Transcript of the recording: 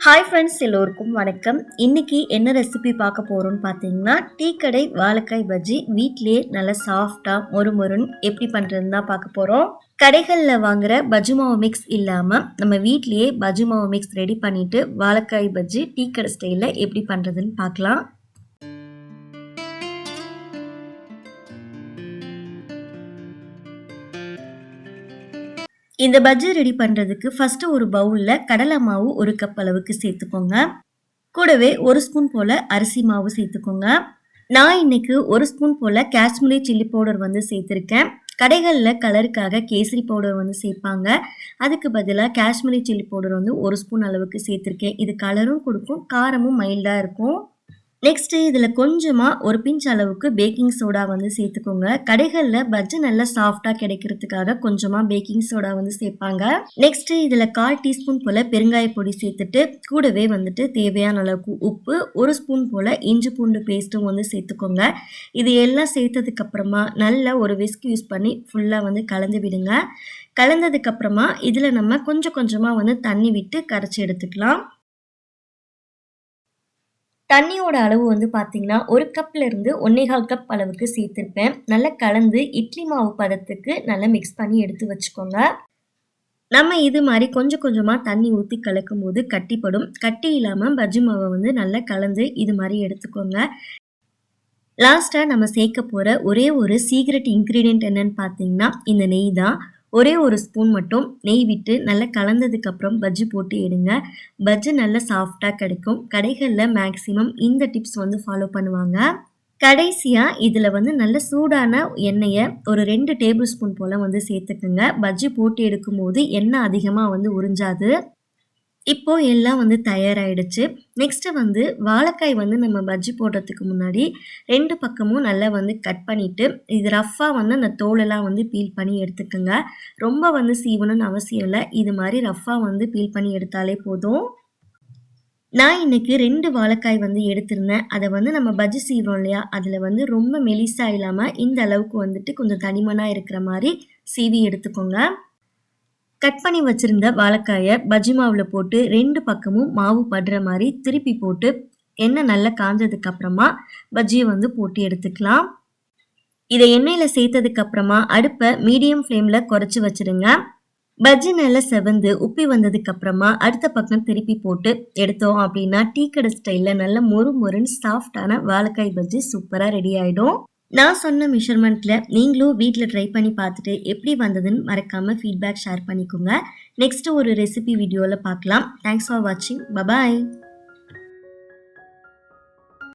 Hi friends, எல்லோருக்கும் வணக்கம். இன்னைக்கு என்ன ரெசிபி பார்க்க போகிறோம்னு பார்த்தீங்கன்னா, டீ கடை வாழைக்காய் பஜ்ஜி வீட்டிலேயே நல்லா சாஃப்டாக மொறுமொறுன்னு எப்படி பண்ணுறதுன்னு தான் பார்க்க போகிறோம். கடைகளில் வாங்குகிற பஜ்ஜி மாவு மிக்ஸ் இல்லாமல் நம்ம வீட்லேயே பஜ்ஜி மாவு மிக்ஸ் ரெடி பண்ணிவிட்டு வாழைக்காய் பஜ்ஜி டீ கடை ஸ்டைலில் எப்படி பண்ணுறதுன்னு பார்க்கலாம். இந்த பஜ்ஜி ரெடி பண்ணுறதுக்கு ஃபஸ்ட்டு ஒரு பவுலில் கடலை மாவு 1 கப் அளவுக்கு சேர்த்துக்கோங்க. கூடவே 1 ஸ்பூன் போல் அரிசி மாவு சேர்த்துக்கோங்க. நான் இன்னைக்கு 1 ஸ்பூன் போல் காஷ்மீரி சில்லி பவுடர் சேர்த்துருக்கேன். கடைகளில் கலருக்காக கேசரி பவுடர் சேர்ப்பாங்க. அதுக்கு பதிலாக காஷ்மீரி சில்லி பவுடர் 1 ஸ்பூன் அளவுக்கு சேர்த்துருக்கேன். இது கலரும் கொடுக்கும், காரமும் மைல்டாக இருக்கும். நெக்ஸ்ட்டு இதில் கொஞ்சமாக ஒரு பிஞ்ச் அளவுக்கு பேக்கிங் சோடா சேர்த்துக்கோங்க. கடைகளில் பஜ்ஜி நல்லா சாஃப்டாக கிடைக்கிறதுக்காக கொஞ்சமாக பேக்கிங் சோடா சேர்ப்பாங்க. நெக்ஸ்ட்டு இதில் 1/4 டீஸ்பூன் போல் பெருங்காய பொடி சேர்த்துட்டு கூடவே தேவையான அளவுக்கு உப்பு, 1 ஸ்பூன் போல் இஞ்சி பூண்டு பேஸ்ட்டும் சேர்த்துக்கோங்க. இது எல்லாம் சேர்த்ததுக்கப்புறமா நல்லா ஒரு விஸ்க் யூஸ் பண்ணி ஃபுல்லாக கலந்து விடுங்க. கலந்ததுக்கப்புறமா இதில் நம்ம கொஞ்சம் கொஞ்சமாக தண்ணி விட்டு கரைச்சி எடுத்துக்கலாம். தண்ணியோட அளவு பார்த்தீங்கன்னா 1 கப்லேருந்து 1.25 கப் அளவுக்கு சேர்த்துருப்பேன். நல்லா கலந்து இட்லி மாவு பதத்துக்கு நல்லா மிக்ஸ் பண்ணி எடுத்து வச்சுக்கோங்க. நம்ம இது மாதிரி கொஞ்சம் கொஞ்சமாக தண்ணி ஊற்றி கலக்கும் போது கட்டிப்படும். கட்டி இல்லாமல் பஜ்ஜி மாவை நல்லா கலந்து இது மாதிரி எடுத்துக்கோங்க. லாஸ்ட்டாக நம்ம சேர்க்க போகிற ஒரே ஒரு சீக்ரெட் இன்க்ரீடியன்ட் என்னன்னு பார்த்தீங்கன்னா இந்த நெய் தான். ஒரே 1 ஸ்பூன் மட்டும் நெய் விட்டு நல்லா கலந்ததுக்கப்புறம் பஜ்ஜி போட்டு எடுங்க. பஜ்ஜி நல்லா சாஃப்டாக கிடைக்கும். கடைகளில் மேக்ஸிமம் இந்த டிப்ஸ் ஃபாலோ பண்ணுவாங்க. கடைசியாக இதில் நல்ல சூடான எண்ணெயை ஒரு 2 டேபிள் ஸ்பூன் போல் சேர்த்துக்குங்க. பஜ்ஜி போட்டு எடுக்கும்போது எண்ணெய் அதிகமாக உறிஞ்சாது. இப்போ எல்லாம் தயாராகிடுச்சு. நெக்ஸ்ட்டு வாழைக்காய் நம்ம பஜ்ஜி போடுறதுக்கு முன்னாடி 2 பக்கமும் நல்லா கட் பண்ணிவிட்டு இது ரஃப்பாக அந்த தோலெல்லாம் பீல் பண்ணி எடுத்துக்கோங்க. ரொம்ப சீவணும்னு அவசியம் இல்லை. இது மாதிரி ரஃப்பாக பீல் பண்ணி எடுத்தாலே போதும். நான் இன்றைக்கி 2 வாழைக்காய் எடுத்திருந்தேன். அதை நம்ம பஜ்ஜி சீவோம் இல்லையா, அதில் ரொம்ப மெலிசாக இல்லாமல் இந்த அளவுக்கு கொஞ்சம் தடிமனாக இருக்கிற மாதிரி சீவி எடுத்துக்கோங்க. கட் பண்ணி வச்சுருந்த வாழைக்காயை பஜ்ஜி மாவில் போட்டு 2 பக்கமும் மாவு படுற மாதிரி திருப்பி போட்டு எண்ணெய் நல்லா காஞ்சதுக்கப்புறமா பஜ்ஜியை போட்டு எடுத்துக்கலாம். இதை எண்ணெயில் சேர்த்ததுக்கப்புறமா அடுப்பை மீடியம் ஃப்ளேமில் குறைச்சி வச்சுருங்க. பஜ்ஜி நல்லா செவந்து உப்பி வந்ததுக்கப்புறமா அடுத்த பக்கம் திருப்பி போட்டு எடுத்தோம் அப்படின்னா டீ கடை ஸ்டைலில் நல்ல மொறுன்னு சாஃப்டான வாழைக்காய் பஜ்ஜி சூப்பராக ரெடி ஆகிடும். நான் சொன்ன மெஷர்மெண்ட்டில் நீங்களும் வீட்டில் ட்ரை பண்ணி பார்த்துட்டு எப்படி வந்ததுன்னு மறக்காமல் ஃபீட்பேக் ஷேர் பண்ணிக்கோங்க. நெக்ஸ்ட்டு ஒரு ரெசிபி வீடியோவில் பார்க்கலாம். தேங்க்ஸ் ஃபார் வாட்சிங். பபாய்.